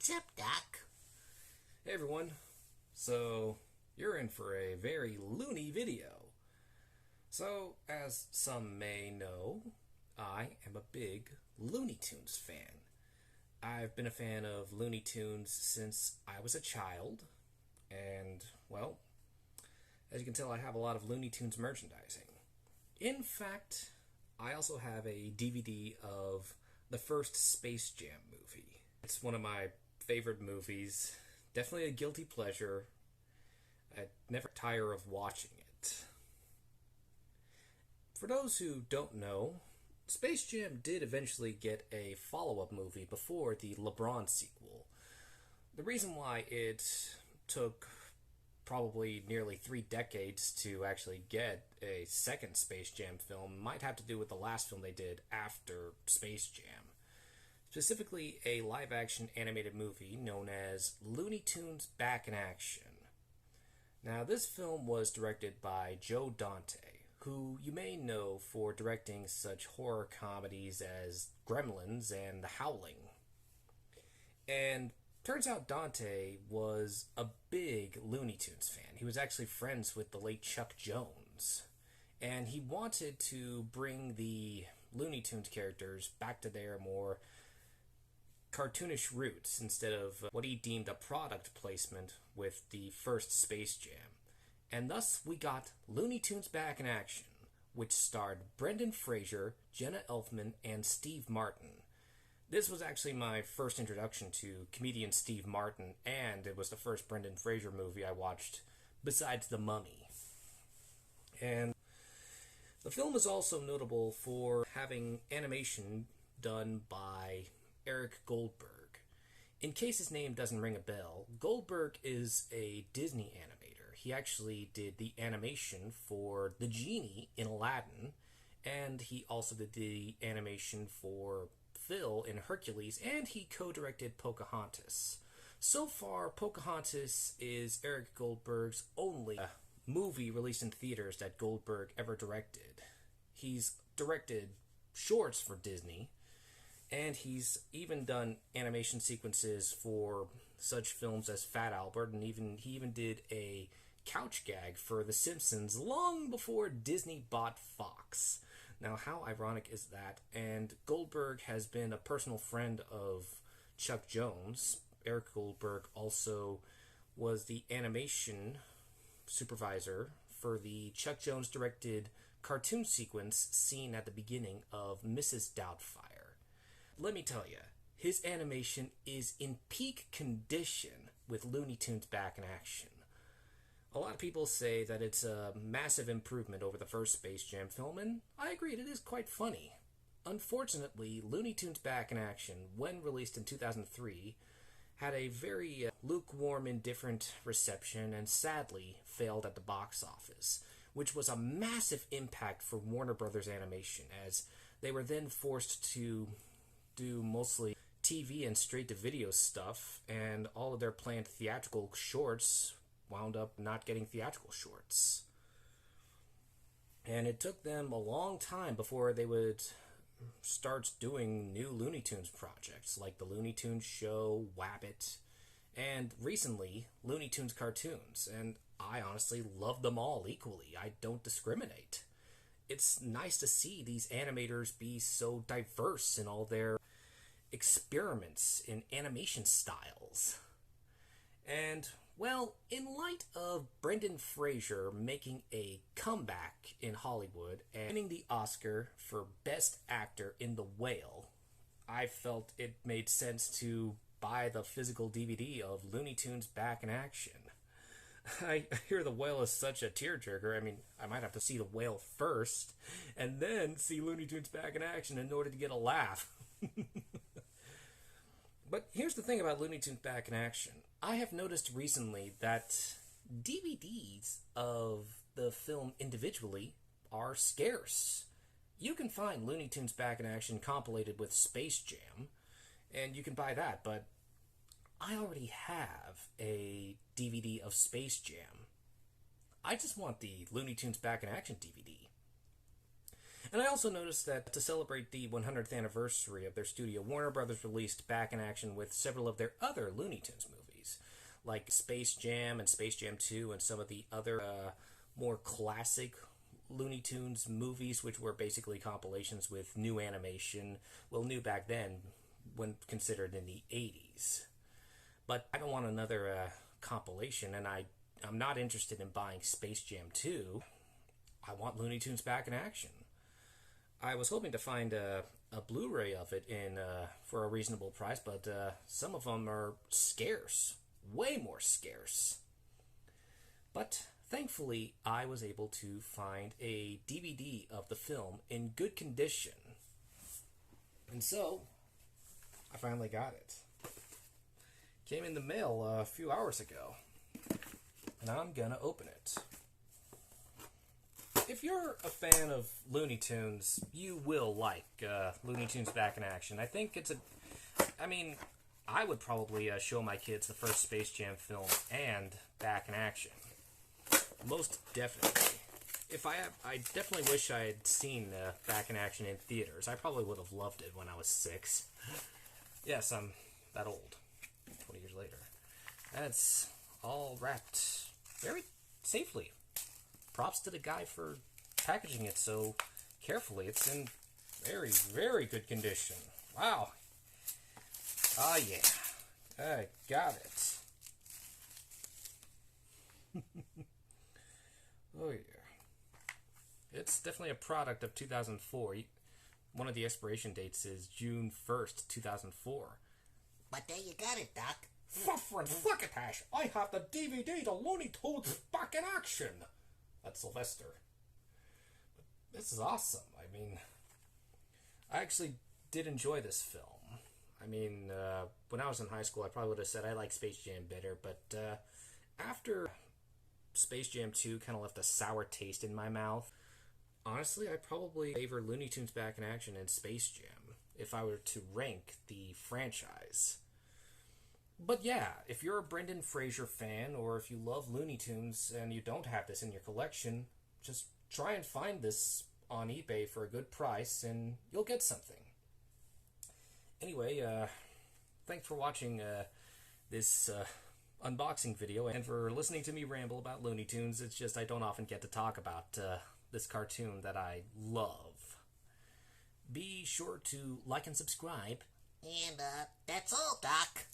What's up, Doc? Hey everyone, so you're in for a very loony video. So, as some may know, I am a big Looney Tunes fan. I've been a fan of Looney Tunes since I was a child, and, well, as you can tell, I have a lot of Looney Tunes merchandising. In fact, I also have a DVD of the first Space Jam movie. It's one of my favorite movies. Definitely a guilty pleasure. I never tire of watching it. For those who don't know, Space Jam did eventually get a follow-up movie before the LeBron sequel. The reason why it took probably nearly 3 decades to actually get a second Space Jam film might have to do with the last film they did after Space Jam. Specifically, a live-action animated movie known as Looney Tunes Back in Action. Now, this film was directed by Joe Dante, who you may know for directing such horror comedies as Gremlins and The Howling. And turns out Dante was a big Looney Tunes fan. He was actually friends with the late Chuck Jones. And he wanted to bring the Looney Tunes characters back to their more cartoonish roots instead of what he deemed a product placement with the first Space Jam. And thus we got Looney Tunes Back in Action, which starred Brendan Fraser, Jenna Elfman, and Steve Martin. This was actually my first introduction to comedian Steve Martin, and it was the first Brendan Fraser movie I watched besides The Mummy. And the film is also notable for having animation done by Eric Goldberg. In case his name doesn't ring a bell, Goldberg is a Disney animator. He actually did the animation for the genie in Aladdin, and he also did the animation for Phil in Hercules, and he co-directed Pocahontas. So far, Pocahontas is Eric Goldberg's only movie released in theaters that Goldberg ever directed. He's directed shorts for Disney, and he's even done animation sequences for such films as Fat Albert, and he even did a couch gag for The Simpsons long before Disney bought Fox. Now, how ironic is that? And Goldberg has been a personal friend of Chuck Jones. Eric Goldberg also was the animation supervisor for the Chuck Jones directed cartoon sequence seen at the beginning of Mrs. Doubtfire. Let me tell you, his animation is in peak condition with Looney Tunes Back in Action. A lot of people say that it's a massive improvement over the first Space Jam film, and I agree, it is quite funny. Unfortunately, Looney Tunes Back in Action, when released in 2003, had a very lukewarm, indifferent reception and sadly failed at the box office, which was a massive impact for Warner Brothers Animation, as they were then forced to do mostly TV and straight-to-video stuff, and all of their planned theatrical shorts wound up not getting theatrical shorts. And it took them a long time before they would start doing new Looney Tunes projects, like the Looney Tunes Show, Wabbit, and recently, Looney Tunes cartoons. And I honestly love them all equally. I don't discriminate. It's nice to see these animators be so diverse in all their experiments in animation styles. And, well, in light of Brendan Fraser making a comeback in Hollywood and winning the Oscar for Best Actor in The Whale, I felt it made sense to buy the physical DVD of Looney Tunes Back in Action. I hear The Whale is such a tearjerker. I mean, I might have to see The Whale first, and then see Looney Tunes Back in Action in order to get a laugh. But here's the thing about Looney Tunes Back in Action. I have noticed recently that DVDs of the film individually are scarce. You can find Looney Tunes Back in Action compilated with Space Jam, and you can buy that, but I already have a DVD of Space Jam. I just want the Looney Tunes Back in Action DVD. And I also noticed that to celebrate the 100th anniversary of their studio, Warner Brothers released Back in Action with several of their other Looney Tunes movies, like Space Jam and Space Jam 2 and some of the other more classic Looney Tunes movies, which were basically compilations with new animation. Well, new back then when considered in the 80s. But I don't want another compilation, and I'm not interested in buying Space Jam 2. I want Looney Tunes Back in Action. I was hoping to find a Blu-ray of it for a reasonable price, but some of them are scarce. Way more scarce. But thankfully, I was able to find a DVD of the film in good condition. And so, I finally got it. Came in the mail a few hours ago. And I'm gonna open it. If you're a fan of Looney Tunes, you will like Looney Tunes Back in Action. I think I would probably show my kids the first Space Jam film and Back in Action. Most definitely. I definitely wish I had seen Back in Action in theaters. I probably would have loved it when I was 6. Yes, I'm that old. 20 years later. That's all wrapped very safely. Props to the guy for packaging it so carefully. It's in very, very good condition. Wow. Ah, yeah. I got it. Oh, yeah. It's definitely a product of 2004. One of the expiration dates is June 1st, 2004. But there you got it, Doc. Suffering succotash! I have the DVD to Looney Tunes Back in Action! That's Sylvester. But this is awesome. I mean, I actually did enjoy this film. I mean, when I was in high school, I probably would have said I like Space Jam better, but after Space Jam 2 kind of left a sour taste in my mouth, honestly, I probably favor Looney Tunes Back in Action and Space Jam if I were to rank the franchise. But yeah, if you're a Brendan Fraser fan, or if you love Looney Tunes and you don't have this in your collection, just try and find this on eBay for a good price and you'll get something. Anyway, thanks for watching this unboxing video and for listening to me ramble about Looney Tunes. It's just I don't often get to talk about this cartoon that I love. Be sure to like and subscribe. And that's all, Doc.